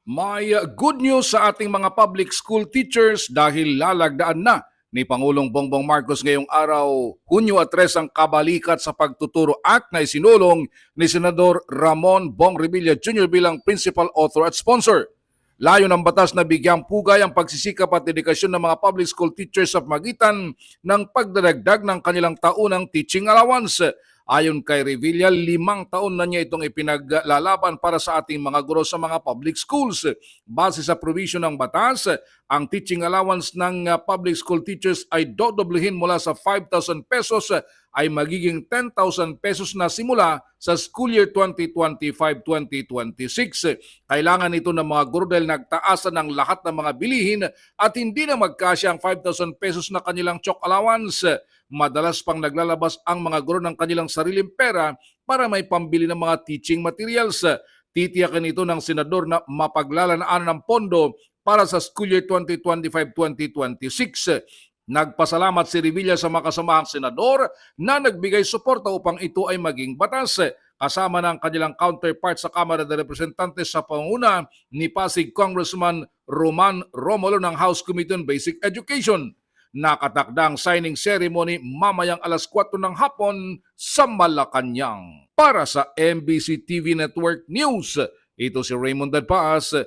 May good news sa ating mga public school teachers dahil lalagdaan na ni Pangulong Bongbong Marcos ngayong araw, Hunyo 3 ang kabalikat sa pagtuturo act na isinulong ni Senador Ramon Bong Revilla Jr. bilang principal author at sponsor. Layo ng batas na bigyang pugay ang pagsisikap at dedikasyon ng mga public school teachers sa pagitan ng pagdadagdag ng kanilang taunang teaching allowance. Ayon kay Revilla, 5 taon na niya itong ipinaglalaban para sa ating mga guro sa mga public schools. Base sa provision ng batas, ang teaching allowance ng public school teachers ay dodoblehin mula sa 5,000 pesos ay magiging 10,000 pesos na simula sa school year 2025-2026. Kailangan ito ng mga guro dahil nagtaasan ng lahat ng mga bilihin at hindi na magkasya ang 5,000 pesos na kanilang chok allowance. Madalas pang naglalabas ang mga guro ng kanilang sariling pera para may pambili ng mga teaching materials. Titiyakin ito ng senador na mapaglalaan ng pondo para sa school year 2025-2026. Nagpasalamat si Revilla sa makasamaang senador na nagbigay suporta upang ito ay maging batas. Kasama ng kanilang counterpart sa Kamara de Representantes sa panguna ni Pasig Congressman Roman Romulo ng House Committee on Basic Education. Nakatakdang signing ceremony mamayang alas 4 ng hapon sa Malacanang. Para sa MBC TV Network News, ito si Raymond Dadpaas